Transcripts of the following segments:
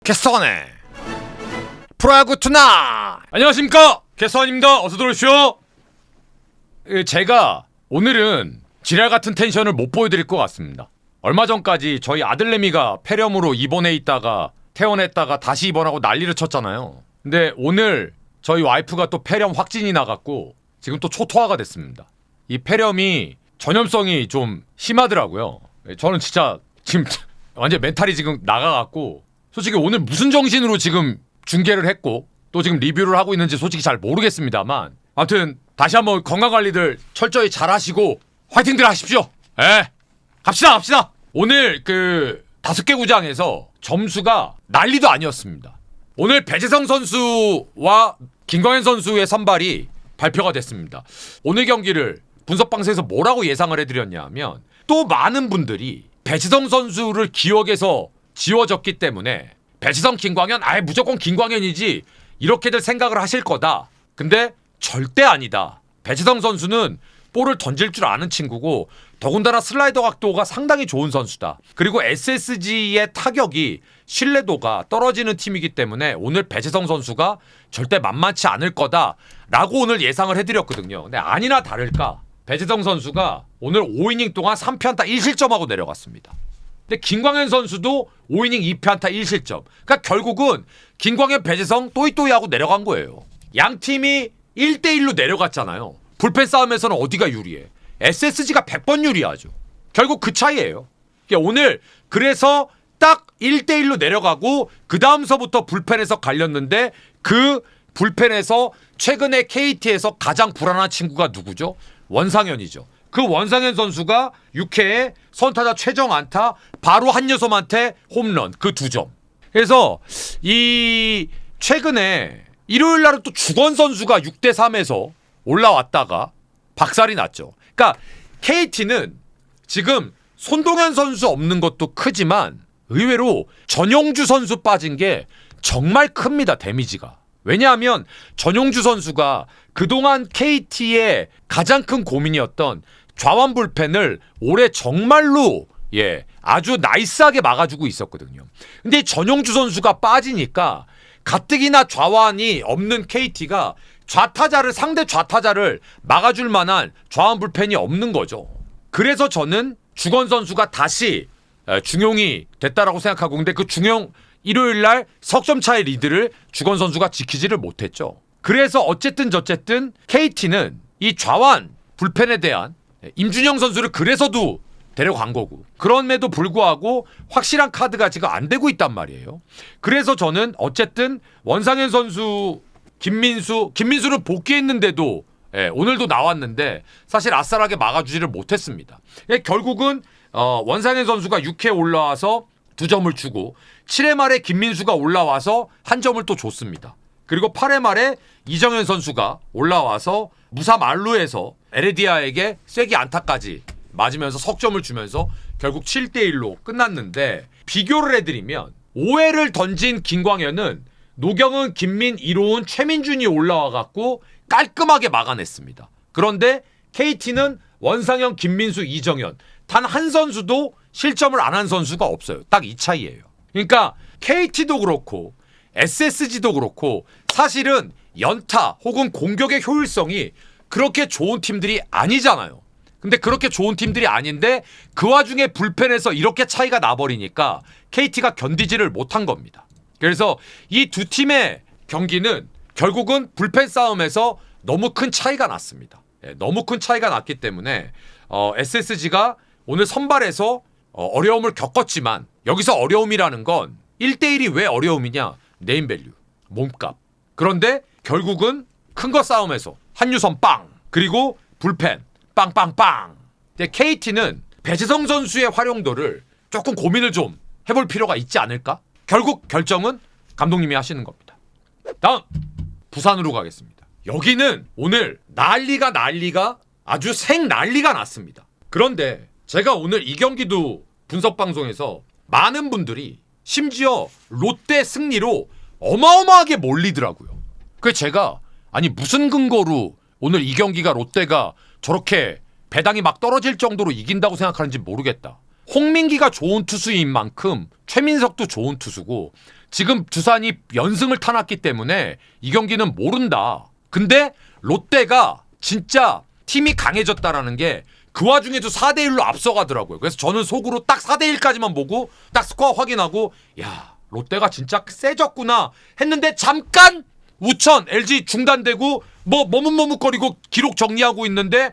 개선해 프로야구 투나. 안녕하십니까, 개선입니다. 어서 들어오시오. 제가 오늘은 지랄 같은 텐션을 못 보여드릴 것 같습니다. 얼마 전까지 저희 아들내미가 폐렴으로 입원해 있다가 퇴원했다가 다시 입원하고 난리를 쳤잖아요. 근데 오늘 저희 와이프가 또 폐렴 확진이 나갔고 지금 또 초토화가 됐습니다. 이 폐렴이 전염성이 좀 심하더라고요. 저는 진짜 지금 완전 멘탈이 지금 나가갖고 솔직히 오늘 무슨 정신으로 지금 중계를 했고 또 지금 리뷰를 하고 있는지 솔직히 잘 모르겠습니다만, 아무튼 다시 한번 건강관리들 철저히 잘 하시고 화이팅들 하십시오. 갑시다. 오늘 그 5개 구장에서 점수가 난리도 아니었습니다. 오늘 배재성 선수와 김광현 선수의 선발이 발표가 됐습니다. 오늘 경기를 분석방송에서 뭐라고 예상을 해드렸냐 하면, 또 많은 분들이 배재성 선수를 기억에서 지워졌기 때문에 배재성, 김광현, 무조건 김광현이지 이렇게들 생각을 하실 거다. 근데 절대 아니다. 배재성 선수는 볼을 던질 줄 아는 친구고 더군다나 슬라이더 각도가 상당히 좋은 선수다. 그리고 SSG의 타격이 신뢰도가 떨어지는 팀이기 때문에 오늘 배재성 선수가 절대 만만치 않을 거다라고 오늘 예상을 해드렸거든요. 근데 아니나 다를까 배재성 선수가 오늘 5이닝 동안 3피안타 1실점하고 내려갔습니다. 근데 김광현 선수도 5이닝 2피안타 1실점. 그러니까 결국은 김광현, 배재성 또이또이하고 내려간 거예요. 양 팀이 1대1로 내려갔잖아요. 불펜 싸움에서는 어디가 유리해? SSG가 100번 유리하죠. 결국 그 차이예요. 그러니까 오늘 그래서 딱 1대1로 내려가고 그 다음서부터 불펜에서 갈렸는데, 그 불펜에서 최근에 KT에서 가장 불안한 친구가 누구죠? 원상현이죠. 그 원상현 선수가 6회에 선타자 최정 안타, 바로 한여섬한테 홈런, 그 2점. 그래서 이 최근에 일요일 날은 또 주건 선수가 6대3에서 올라왔다가 박살이 났죠. 그러니까 KT는 지금 손동현 선수 없는 것도 크지만 의외로 전용주 선수 빠진 게 정말 큽니다, 데미지가. 왜냐하면 전용주 선수가 그동안 KT의 가장 큰 고민이었던 좌완 불펜을 올해 정말로 아주 나이스하게 막아주고 있었거든요. 근데 전용주 선수가 빠지니까 가뜩이나 좌완이 없는 KT가 상대 좌타자를 막아줄 만한 좌완 불펜이 없는 거죠. 그래서 저는 주건 선수가 다시 중용이 됐다라고 생각하고, 근데 그 중용 일요일 날 석점 차의 리드를 주건 선수가 지키지를 못했죠. 그래서 어쨌든 KT는 이 좌완 불펜에 대한 임준영 선수를 그래서도 데려간 거고, 그럼에도 불구하고 확실한 카드가 지금 안 되고 있단 말이에요. 그래서 저는 어쨌든 원상현 선수, 김민수는 복귀했는데도 오늘도 나왔는데 사실 아싸하게 막아주지를 못했습니다. 결국은 원상현 선수가 6회에 올라와서 2점을 주고 7회 말에 김민수가 올라와서 1점을 또 줬습니다. 그리고 8회 말에 이정현 선수가 올라와서 무사 만루에서 에레디아에게 쐐기 안타까지 맞으면서 석점을 주면서 결국 7대1로 끝났는데, 비교를 해드리면 5회를 던진 김광현은 노경은, 김민, 이로운, 최민준이 올라와갖고 깔끔하게 막아냈습니다. 그런데 KT는 원상현, 김민수, 이정현 단 한 선수도 실점을 안 한 선수가 없어요. 딱 이 차이예요. 그러니까 KT도 그렇고 SSG도 그렇고 사실은 연타 혹은 공격의 효율성이 그렇게 좋은 팀들이 아니잖아요. 근데 그렇게 좋은 팀들이 아닌데 그 와중에 불펜에서 이렇게 차이가 나버리니까 KT가 견디지를 못한 겁니다. 그래서 이 두 팀의 경기는 결국은 불펜 싸움에서 너무 큰 차이가 났습니다. 너무 큰 차이가 났기 때문에 SSG가 오늘 선발에서 어려움을 겪었지만, 여기서 어려움이라는 건 1대1이 왜 어려움이냐? 네임밸류, 몸값. 그런데 결국은 큰 거 싸움에서 한유섬 빵, 그리고 불펜 빵빵빵. KT는 배재성 선수의 활용도를 조금 고민을 좀 해볼 필요가 있지 않을까? 결국 결정은 감독님이 하시는 겁니다. 다음 부산으로 가겠습니다. 여기는 오늘 난리가 아주 생난리가 났습니다. 그런데 제가 오늘 이 경기도 분석방송에서 많은 분들이 심지어 롯데 승리로 어마어마하게 몰리더라고요. 그래서 제가 무슨 근거로 오늘 이 경기가 롯데가 저렇게 배당이 막 떨어질 정도로 이긴다고 생각하는지 모르겠다. 홍민기가 좋은 투수인 만큼 최민석도 좋은 투수고 지금 두산이 연승을 타놨기 때문에 이 경기는 모른다. 근데 롯데가 진짜 팀이 강해졌다라는 게 그 와중에도 4대1로 앞서가더라고요. 그래서 저는 속으로 딱 4대1까지만 보고 딱 스코어 확인하고 야 롯데가 진짜 세졌구나 했는데 잠깐 우천 LG 중단되고 뭐 머뭇머뭇거리고 기록 정리하고 있는데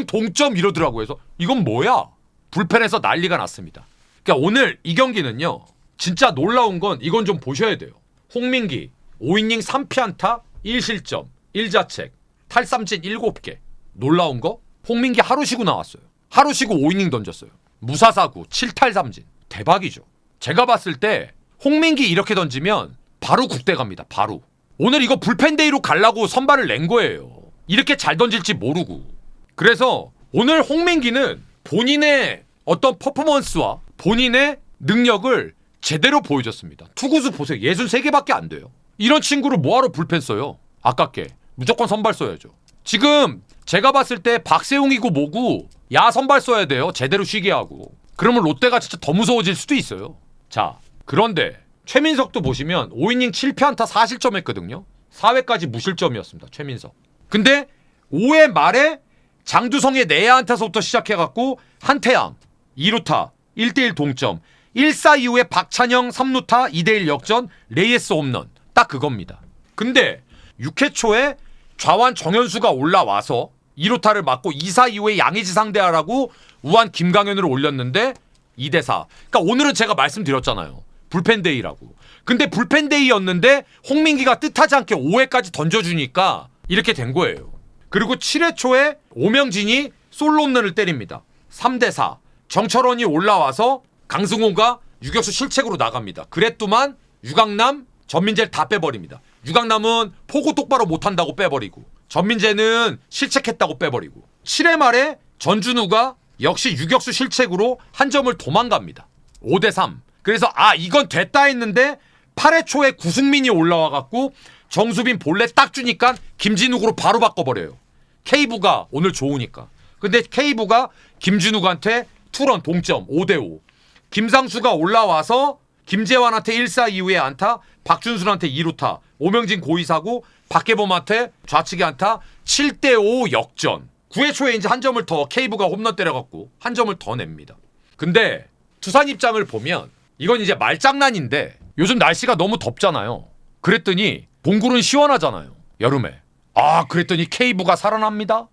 동점 이러더라고요. 그래서 이건 뭐야? 불펜에서 난리가 났습니다. 그러니까 오늘 이 경기는요. 진짜 놀라운 건 이건 좀 보셔야 돼요. 홍민기 5이닝 3피안타 1실점 1자책 탈삼진 7개. 놀라운 거? 홍민기 하루 쉬고 나왔어요. 하루 쉬고 5이닝 던졌어요. 무사사구 7탈삼진. 대박이죠. 제가 봤을 때 홍민기 이렇게 던지면 바로 국대 갑니다. 바로. 오늘 이거 불펜데이로 가려고 선발을 낸 거예요. 이렇게 잘 던질지 모르고. 그래서 오늘 홍민기는 본인의 어떤 퍼포먼스와 본인의 능력을 제대로 보여줬습니다. 투구수 보세요. 63개밖에 안 돼요. 이런 친구를 뭐하러 불펜 써요? 아깝게. 무조건 선발 써야죠. 지금 제가 봤을 때 박세웅이고 뭐고 야 선발 써야 돼요. 제대로 쉬게 하고. 그러면 롯데가 진짜 더 무서워질 수도 있어요. 자, 그런데 최민석도 보시면 5이닝 7피안타 4실점 했거든요. 4회까지 무실점이었습니다. 최민석. 근데 5회 말에 장두성의 내야 안타서부터 시작해갖고 한태양 2루타 1대1 동점 1사 이후에 박찬영 3루타 2대1 역전 레이에스 홈런 딱 그겁니다. 근데 6회 초에 좌완 정현수가 올라와서 2루타를 맞고 2사 이후에 양의지 상대하라고 우한 김강현으로 올렸는데 2대4. 그러니까 오늘은 제가 말씀드렸잖아요. 불펜데이라고. 근데 불펜데이였는데 홍민기가 뜻하지 않게 5회까지 던져주니까 이렇게 된 거예요. 그리고 7회 초에 오명진이 솔로 홈런을 때립니다. 3대4. 정철원이 올라와서 강승호가 유격수 실책으로 나갑니다. 그랬더만 유강남, 전민재를 다 빼버립니다. 유강남은 포구 똑바로 못한다고 빼버리고 전민재는 실책했다고 빼버리고 7회 말에 전준우가 역시 유격수 실책으로 한 점을 도망갑니다. 5대3. 그래서 이건 됐다 했는데 8회 초에 구승민이 올라와갖고 정수빈 본래 딱 주니까 김진욱으로 바로 바꿔버려요. 케이브가 오늘 좋으니까. 근데 케이브가 김진욱한테 투런 동점 5대5. 김상수가 올라와서 김재환한테 1사 이후에 안타, 박준순한테 2루타, 오명진 고의사고, 박계범한테 좌측에 안타, 7대5 역전. 9회 초에 이제 한 점을 더 케이브가 홈런 때려갖고 한 점을 더 냅니다. 근데 두산 입장을 보면 이건 이제 말장난인데 요즘 날씨가 너무 덥잖아요. 그랬더니 동굴은 시원하잖아요. 여름에. 그랬더니 케이브가 살아납니다.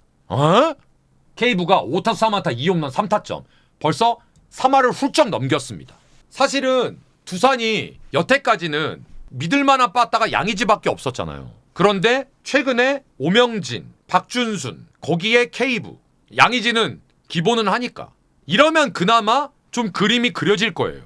케이브가 5타수 3안타 2홈런 3타점. 벌써 3할을 훌쩍 넘겼습니다. 사실은 두산이 여태까지는 믿을만한 빠따가 양의지밖에 없었잖아요. 그런데 최근에 오명진, 박준순, 거기에 케이브, 양의지는 기본은 하니까 이러면 그나마 좀 그림이 그려질 거예요.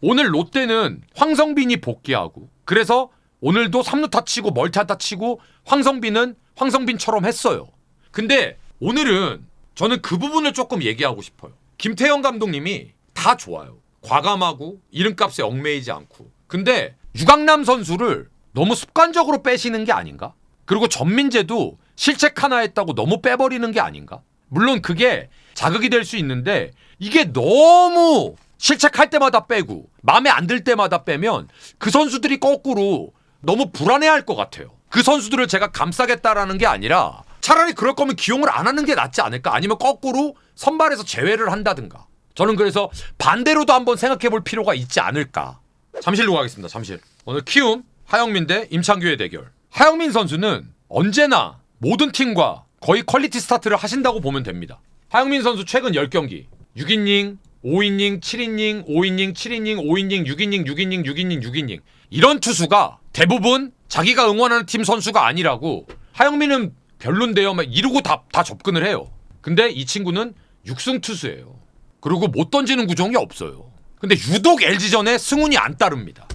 오늘 롯데는 황성빈이 복귀하고 그래서 오늘도 3루타 치고 멀티안타 치고 황성빈은 황성빈처럼 했어요. 근데 오늘은 저는 그 부분을 조금 얘기하고 싶어요. 김태형 감독님이 다 좋아요. 과감하고 이름값에 얽매이지 않고. 근데 유강남 선수를 너무 습관적으로 빼시는 게 아닌가? 그리고 전민재도 실책 하나 했다고 너무 빼버리는 게 아닌가? 물론 그게 자극이 될 수 있는데 이게 너무 실책할 때마다 빼고 마음에 안 들 때마다 빼면 그 선수들이 거꾸로 너무 불안해할 것 같아요. 그 선수들을 제가 감싸겠다라는 게 아니라 차라리 그럴 거면 기용을 안 하는 게 낫지 않을까? 아니면 거꾸로 선발에서 제외를 한다든가. 저는 그래서 반대로도 한번 생각해 볼 필요가 있지 않을까. 잠실로 가겠습니다. 잠실. 오늘 키움 하영민 대 임창규의 대결. 하영민 선수는 언제나 모든 팀과 거의 퀄리티 스타트를 하신다고 보면 됩니다. 하영민 선수 최근 10경기 6이닝, 5이닝, 7이닝, 5이닝, 7이닝, 5이닝, 6이닝, 6이닝, 6이닝, 6이닝 이런 투수가 대부분 자기가 응원하는 팀 선수가 아니라고 하영민은 별론데요 막 이러고 다 접근을 해요. 근데 이 친구는 6승 투수예요. 그리고 못 던지는 구종이 없어요. 근데 유독 LG전에 승운이 안 따릅니다.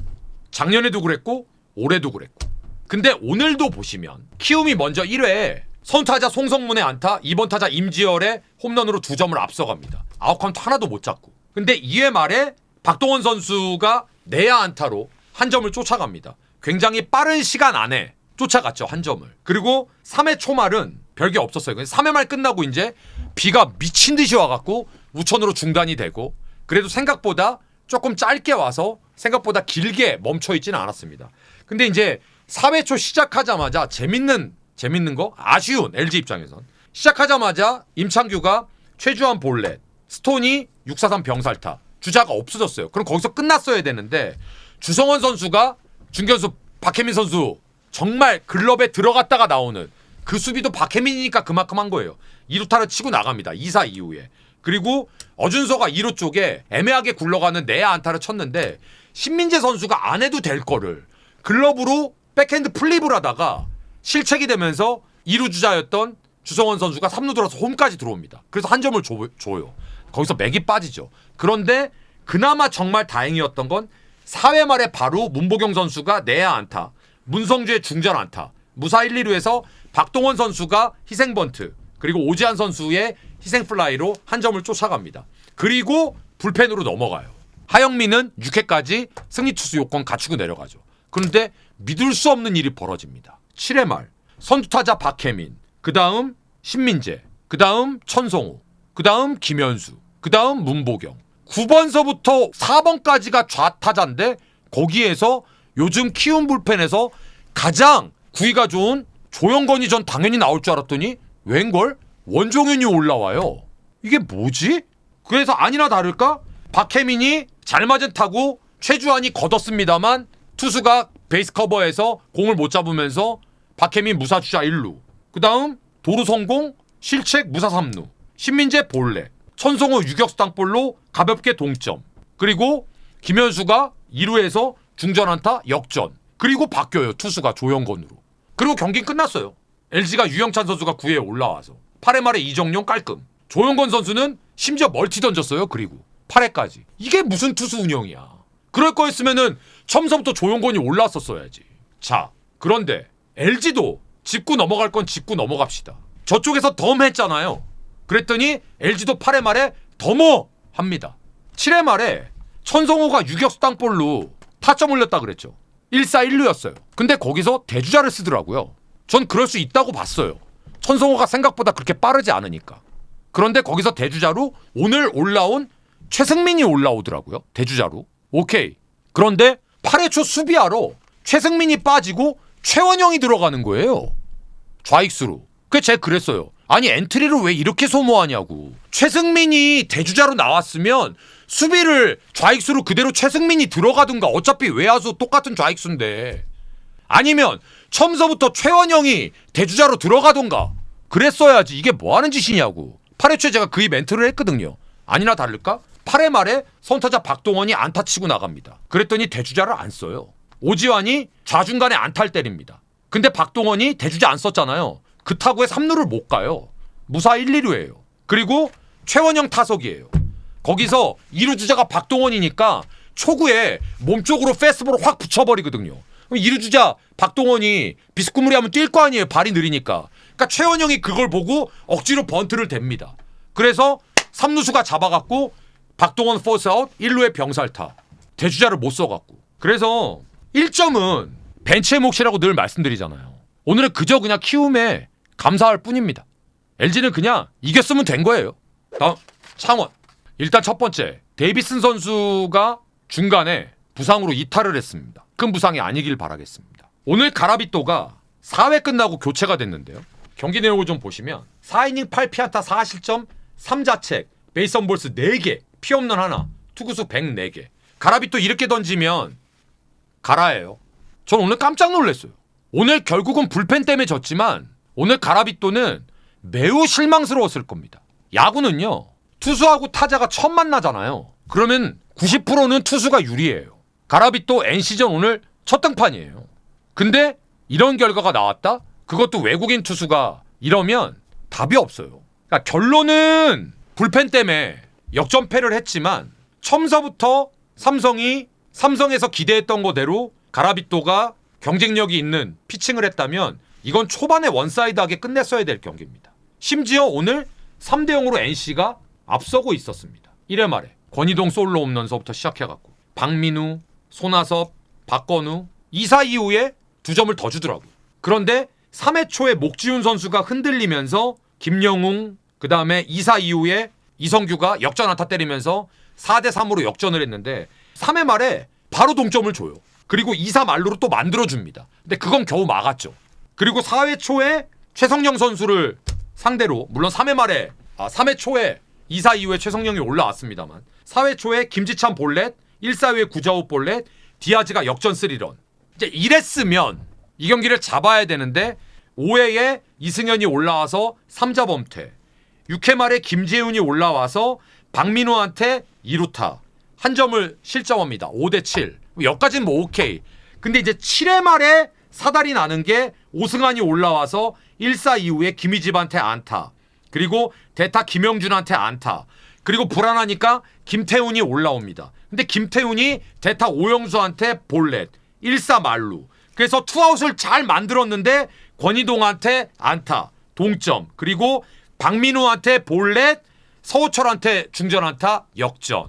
작년에도 그랬고 올해도 그랬고. 근데 오늘도 보시면 키움이 먼저 1회에 선타자 송성문의 안타, 2번 타자 임지열의 홈런으로 2점을 앞서갑니다. 아웃카운트 하나도 못 잡고. 근데 2회 말에 박동원 선수가 내야 안타로 한 점을 쫓아갑니다. 굉장히 빠른 시간 안에 쫓아갔죠, 한 점을. 그리고 3회 초말은 별게 없었어요. 3회 말 끝나고 이제 비가 미친 듯이 와갖고 우천으로 중단이 되고 그래도 생각보다 조금 짧게 와서 생각보다 길게 멈춰 있지는 않았습니다. 근데 이제 4회 초 시작하자마자 재밌는 거 아쉬운 LG 입장에선 시작하자마자 임창규가 최주환 볼넷, 스톤이 643 병살타, 주자가 없어졌어요. 그럼 거기서 끝났어야 되는데 주성원 선수가 중견수 박혜민 선수 정말 글럽에 들어갔다가 나오는 그 수비도 박혜민이니까 그만큼 한 거예요. 2루타를 치고 나갑니다. 2사 이후에. 그리고 어준서가 2루 쪽에 애매하게 굴러가는 내야 안타를 쳤는데 신민재 선수가 안 해도 될 거를 글러브로 백핸드 플립을 하다가 실책이 되면서 2루 주자였던 주성원 선수가 3루 들어서 홈까지 들어옵니다. 그래서 한 점을 줘요. 거기서 맥이 빠지죠. 그런데 그나마 정말 다행이었던 건 4회 말에 바로 문보경 선수가 내야 안타, 문성주의 중전 안타, 무사 1, 2루에서 박동원 선수가 희생 번트, 그리고 오지환 선수의 희생 플라이로 한 점을 쫓아갑니다. 그리고 불펜으로 넘어가요. 하영민은 6회까지 승리 투수 요건 갖추고 내려가죠. 그런데 믿을 수 없는 일이 벌어집니다. 7회 말 선두타자 박혜민, 그 다음 신민재, 그 다음 천성호, 그 다음 김현수, 그 다음 문보경, 9번서부터 4번까지가 좌타자인데 거기에서 요즘 키움 불펜에서 가장 구위가 좋은 조영건이 전 당연히 나올 줄 알았더니 웬걸 원종현이 올라와요. 이게 뭐지? 그래서 아니나 다를까 박혜민이 잘 맞은 타구 최주환이 걷었습니다만 투수가 베이스 커버에서 공을 못 잡으면서 박혜민 무사 주자 1루, 그 다음 도루 성공 실책 무사 3루, 신민재 볼넷, 천성호 유격수 땅볼로 가볍게 동점, 그리고 김현수가 2루에서 중전 안타 역전, 그리고 바뀌어요 투수가 조영건으로. 그리고 경기 끝났어요. LG가 유영찬 선수가 9회에 올라와서 8회 말에 이정용 깔끔, 조영건 선수는 심지어 멀티 던졌어요. 그리고 8회까지. 이게 무슨 투수 운영이야. 그럴 거였으면은 처음서부터 조영건이 올라왔었어야지. 자, 그런데 LG도 짚고 넘어갈 건 짚고 넘어갑시다. 저쪽에서 덤 했잖아요. 그랬더니 LG도 8회 말에 덤어 합니다. 7회 말에 천성호가 유격수 땅볼로 타점 올렸다 그랬죠. 1사 1루였어요. 근데 거기서 대주자를 쓰더라고요. 전 그럴 수 있다고 봤어요. 천성호가 생각보다 그렇게 빠르지 않으니까. 그런데 거기서 대주자로 오늘 올라온 최승민이 올라오더라고요. 대주자로. 오케이. 그런데 8회 초 수비하러 최승민이 빠지고 최원영이 들어가는 거예요. 좌익수로. 그게 제가 그랬어요. 아니 엔트리를 왜 이렇게 소모하냐고. 최승민이 대주자로 나왔으면 수비를 좌익수로 그대로 최승민이 들어가든가. 어차피 외야수 똑같은 좌익수인데. 아니면 처음서부터 최원영이 대주자로 들어가던가. 그랬어야지. 이게 뭐하는 짓이냐고. 8회 초에 제가 그 멘트를 했거든요. 아니나 다를까 8회 말에 선타자 박동원이 안타 치고 나갑니다. 그랬더니 대주자를 안 써요. 오지환이 좌중간에 안타를 때립니다. 근데 박동원이 대주자 안 썼잖아요. 그 타구에 3루를 못 가요. 무사 1, 2루예요. 그리고 최원영 타석이에요. 거기서 2루 주자가 박동원이니까 초구에 몸쪽으로 페스트볼을 확 붙여버리거든요. 그럼 2루 주자 박동원이 비스꾸무리하면 뛸 거 아니에요. 발이 느리니까. 그러니까 최원영이 그걸 보고 억지로 번트를 댑니다. 그래서 3루수가 잡아갖고 박동원 포스아웃 1루에 병살타. 대주자를 못 써갖고. 그래서 1점은 벤치의 몫이라고 늘 말씀드리잖아요. 오늘은 그저 그냥 키움에 감사할 뿐입니다. LG는 그냥 이겼으면 된 거예요. 다음 창원. 일단 첫 번째 데이비슨 선수가 중간에 부상으로 이탈을 했습니다. 큰 부상이 아니길 바라겠습니다. 오늘 가라비또가 4회 끝나고 교체가 됐는데요. 경기 내용을 좀 보시면 4이닝 8피안타 4실점 3자책 베이스온볼스 4개 피홈런 하나 투구수 104개. 가라비또 이렇게 던지면 가라예요. 전 오늘 깜짝 놀랐어요. 오늘 결국은 불펜 때문에 졌지만 오늘 가라비또는 매우 실망스러웠을 겁니다. 야구는요. 투수하고 타자가 처음 만나잖아요. 그러면 90%는 투수가 유리해요. 가라비또 NC전 오늘 첫 등판이에요. 근데 이런 결과가 나왔다? 그것도 외국인 투수가 이러면 답이 없어요. 그러니까 결론은 불펜 때문에 역전패를 했지만 처음서부터 삼성에서 기대했던 거대로 가라비또가 경쟁력이 있는 피칭을 했다면 이건 초반에 원사이드하게 끝냈어야 될 경기입니다. 심지어 오늘 3대0으로 NC가 앞서고 있었습니다. 1회 말에 권희동 솔로 홈런서부터 시작해갖고 박민우, 손아섭, 박건우 2사 이후에 2점을 더 주더라고요. 그런데 3회 초에 목지훈 선수가 흔들리면서 김영웅 그 다음에 2사 이후에 이성규가 역전 안타 때리면서 4대3으로 역전을 했는데 3회 말에 바로 동점을 줘요. 그리고 2사 말루로 또 만들어줍니다. 근데 그건 겨우 막았죠. 그리고 4회 초에 최성령 선수를 상대로 물론 3회 초에 2사 이후에 최성령이 올라왔습니다만 4회 초에 김지찬 볼넷 1사회에 구자욱 볼넷 디아즈가 역전 3런. 이제 이랬으면 이 경기를 잡아야 되는데 5회에 이승현이 올라와서 3자 범퇴 6회 말에 김재훈이 올라와서 박민우한테 2루타 한 점을 실점합니다. 5대7 여기까지는 뭐 오케이. 근데 이제 7회 말에 사달이 나는 게 오승환이 올라와서 1사 이후에 김희집한테 안타 그리고 대타 김영준한테 안타 그리고 불안하니까 김태훈이 올라옵니다. 근데 김태훈이 대타 오영수한테 볼넷 1사 말루 그래서 투아웃을 잘 만들었는데 권희동한테 안타 동점 그리고 박민우한테 볼넷 서호철한테 중전 안타 역전.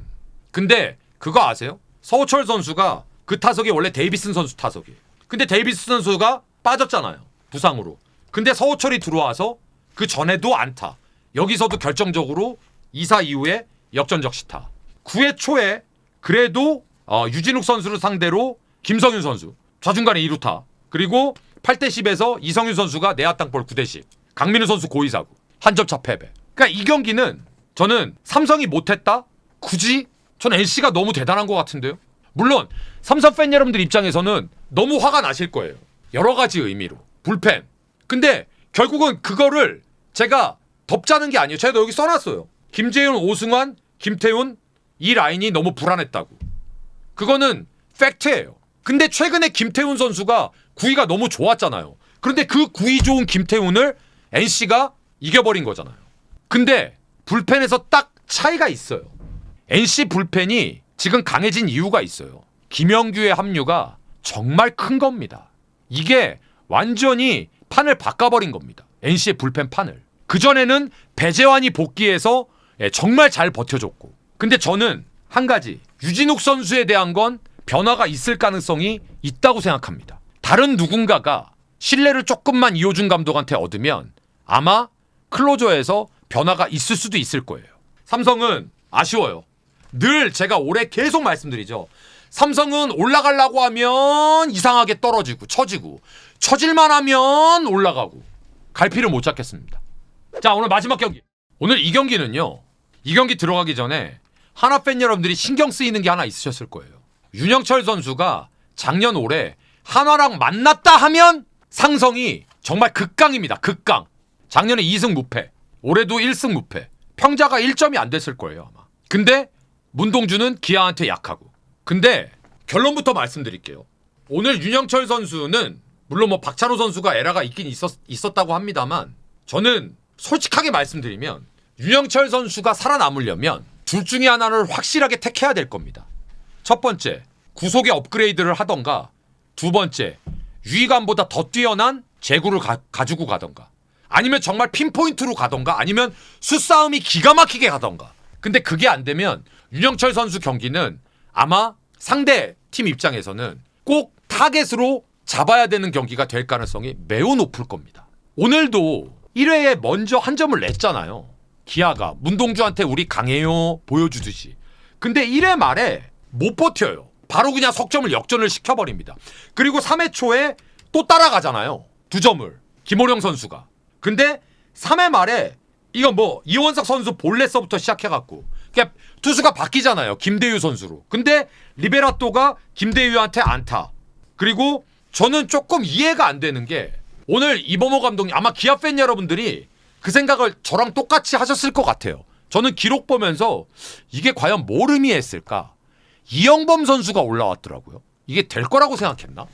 근데 그거 아세요? 서호철 선수가 그 타석이 원래 데이비슨 선수 타석이에요. 근데 데이비슨 선수가 빠졌잖아요. 부상으로. 근데 서호철이 들어와서 그 전에도 안타. 여기서도 결정적으로 2사 이후에 역전적 시타. 9회 초에 그래도 유진욱 선수를 상대로 김성윤 선수 좌중간에 2루타. 그리고 8대10에서 이성윤 선수가 내야 땅볼 9대10. 강민우 선수 고의사구. 한 점 차 패배. 그러니까 이 경기는 저는 삼성이 못했다? 굳이? 전 NC가 너무 대단한 것 같은데요. 물론 삼성 팬 여러분들 입장에서는 너무 화가 나실 거예요. 여러 가지 의미로. 불펜. 근데 결국은 그거를 제가 덮자는 게 아니에요. 제가 여기 써놨어요. 김재훈, 오승환, 김태훈 이 라인이 너무 불안했다고. 그거는 팩트예요. 근데 최근에 김태훈 선수가 구위가 너무 좋았잖아요. 그런데 그 구위 좋은 김태훈을 NC가 이겨버린 거잖아요. 근데 불펜에서 딱 차이가 있어요. NC 불펜이 지금 강해진 이유가 있어요. 김영규의 합류가 정말 큰 겁니다. 이게 완전히 판을 바꿔버린 겁니다. NC의 불펜 판을. 그전에는 배재환이 복귀해서 정말 잘 버텨줬고. 근데 저는 한 가지 유진욱 선수에 대한 건 변화가 있을 가능성이 있다고 생각합니다. 다른 누군가가 신뢰를 조금만 이호준 감독한테 얻으면 아마 클로저에서 변화가 있을 수도 있을 거예요. 삼성은 아쉬워요. 늘 제가 올해 계속 말씀드리죠. 삼성은 올라가려고 하면 이상하게 떨어지고 처질만 하면 올라가고 갈피를 못 잡겠습니다. 자, 오늘 마지막 경기. 오늘 이 경기는요. 이 경기 들어가기 전에 하나 팬 여러분들이 신경 쓰이는 게 하나 있으셨을 거예요. 윤영철 선수가 작년 올해 한화랑 만났다 하면 상성이 정말 극강입니다. 극강. 작년에 2승 무패. 올해도 1승 무패. 평자가 1점이 안 됐을 거예요 아마. 근데 문동주는 기아한테 약하고. 근데 결론부터 말씀드릴게요. 오늘 윤영철 선수는 물론 뭐 박찬호 선수가 에라가 있긴 있었다고 합니다만 저는 솔직하게 말씀드리면 윤영철 선수가 살아남으려면 둘 중에 하나를 확실하게 택해야 될 겁니다. 첫 번째, 구속의 업그레이드를 하던가 두 번째, 유희관보다 더 뛰어난 제구를 가지고 가던가 아니면 정말 핀포인트로 가던가 아니면 수싸움이 기가 막히게 가던가. 근데 그게 안 되면 윤영철 선수 경기는 아마 상대 팀 입장에서는 꼭 타겟으로 잡아야 되는 경기가 될 가능성이 매우 높을 겁니다. 오늘도 1회에 먼저 한 점을 냈잖아요. 기아가 문동주한테 우리 강해요 보여주듯이. 근데 1회 말에 못 버텨요. 바로 그냥 석점을 역전을 시켜버립니다. 그리고 3회 초에 또 따라가잖아요. 2점을 김호령 선수가. 근데 3회 말에 이건 뭐 이원석 선수 볼넷서부터 시작해갖고 그러니까 투수가 바뀌잖아요. 김대유 선수로. 근데 리베라토가 김대유한테 안타. 그리고 저는 조금 이해가 안 되는 게 오늘 이범호 감독님 아마 기아 팬 여러분들이 그 생각을 저랑 똑같이 하셨을 것 같아요. 저는 기록 보면서 이게 과연 뭘 의미했을까? 이영범 선수가 올라왔더라고요. 이게 될 거라고 생각했나?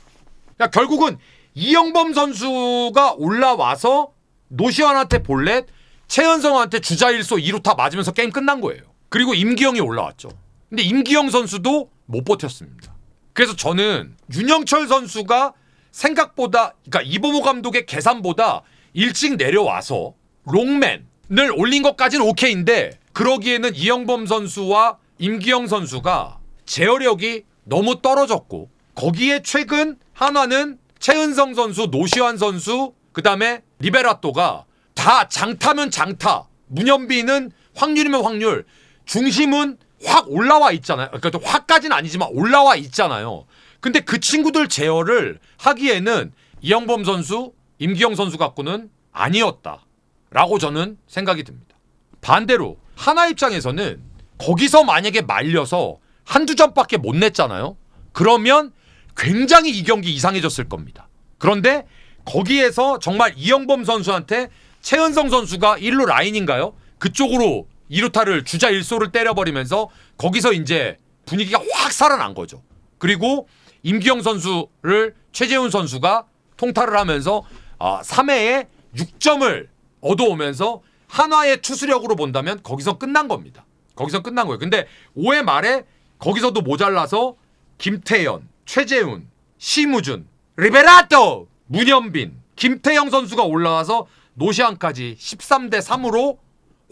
그러니까 결국은 이영범 선수가 올라와서 노시환한테 볼넷, 최은성한테 주자 1소 2루타 맞으면서 게임 끝난 거예요. 그리고 임기영이 올라왔죠. 근데 임기영 선수도 못 버텼습니다. 그래서 저는 윤영철 선수가 생각보다 그러니까 이범호 감독의 계산보다 일찍 내려와서 롱맨을 올린 것까지는 오케이인데 그러기에는 이영범 선수와 임기영 선수가 제어력이 너무 떨어졌고 거기에 최근 한화는 최은성 선수, 노시환 선수 그다음에 리베라토가 다 장타면 장타 문현빈은 확률이면 확률 중심은 확 올라와 있잖아요. 그러니까 확까지는 아니지만 올라와 있잖아요. 근데 그 친구들 제어를 하기에는 이영범 선수, 임기영 선수 갖고는 아니었다라고 저는 생각이 듭니다. 반대로 하나 입장에서는 거기서 만약에 말려서 한두 점밖에 못 냈잖아요. 그러면 굉장히 이 경기 이상해졌을 겁니다. 그런데 거기에서 정말 이영범 선수한테 최은성 선수가 1루 라인인가요? 그쪽으로 2루타를 주자 1소를 때려버리면서 거기서 이제 분위기가 확 살아난 거죠. 그리고 임기영 선수를 최재훈 선수가 통타를 하면서 3회에 6점을 얻어오면서 한화의 투수력으로 본다면 거기서 끝난 겁니다. 거기서 끝난 거예요. 근데 5회 말에 거기서도 모자라서 김태현, 최재훈, 심우준, 리베라토, 문현빈, 김태형 선수가 올라와서 노시안까지 13대 3으로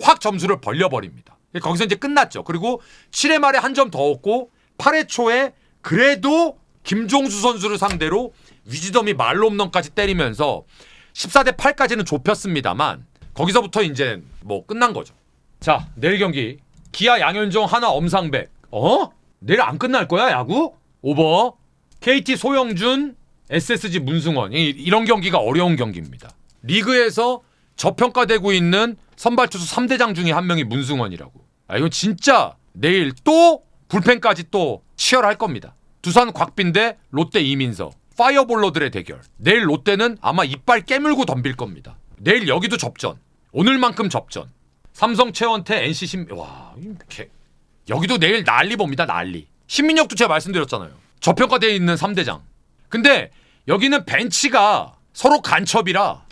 확 점수를 벌려버립니다. 거기서 이제 끝났죠. 그리고 7회 말에 한 점 더 얻고 8회 초에 그래도 김종수 선수를 상대로 위즈덤이 말로 홈런까지 때리면서 14대 8까지는 좁혔습니다만 거기서부터 이제 뭐 끝난 거죠. 자, 내일 경기 기아 양현종 하나 엄상백. 내일 안 끝날 거야 야구? 오버. KT 소영준 SSG 문승원. 이런 경기가 어려운 경기입니다. 리그에서 저평가되고 있는 선발 투수 3대장 중에 한 명이 문승원이라고. 이건 진짜 내일 또 불펜까지 또 치열할 겁니다. 두산 곽빈 대 롯데 이민서. 파이어볼러들의 대결. 내일 롯데는 아마 이빨 깨물고 덤빌 겁니다. 내일 여기도 접전. 오늘만큼 접전. 삼성 최원태 NC 여기도 내일 난리 봅니다. 난리. 신민혁도 제가 말씀드렸잖아요. 저평가되어 있는 3대장. 근데 여기는 벤치가 서로 간첩이라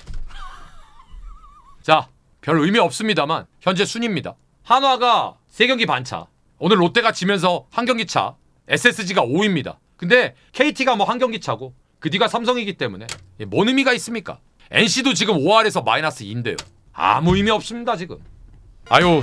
자, 별 의미 없습니다만 현재 순위입니다. 한화가 3경기 반차. 오늘 롯데가 지면서 한 경기 차. SSG가 5위입니다. 근데 KT가 뭐 한 경기 차고 그 뒤가 삼성이기 때문에 뭔 의미가 있습니까? NC도 지금 5할에서 마이너스 2인데요. 아무 의미 없습니다 지금.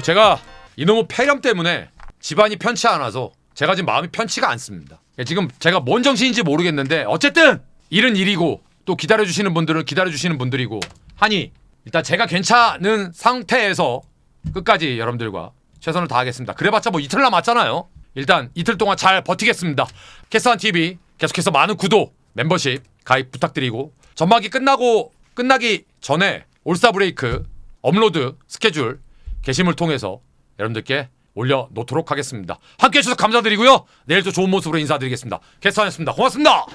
제가 이놈의 폐렴 때문에 집안이 편치 않아서 제가 지금 마음이 편치가 않습니다. 지금 제가 뭔 정신인지 모르겠는데 어쨌든 일은 일이고 또 기다려주시는 분들은 기다려주시는 분들이고 하니 일단 제가 괜찮은 상태에서 끝까지 여러분들과 최선을 다하겠습니다. 그래봤자 뭐 이틀 남았잖아요. 일단 이틀 동안 잘 버티겠습니다. 캐스트한TV 계속해서 많은 구독, 멤버십 가입 부탁드리고 전반기 끝나기 전에 올스타 브레이크 업로드 스케줄 게시물 통해서 여러분들께 올려놓도록 하겠습니다. 함께해 주셔서 감사드리고요. 내일 또 좋은 모습으로 인사드리겠습니다. 캐스터였습니다. 고맙습니다.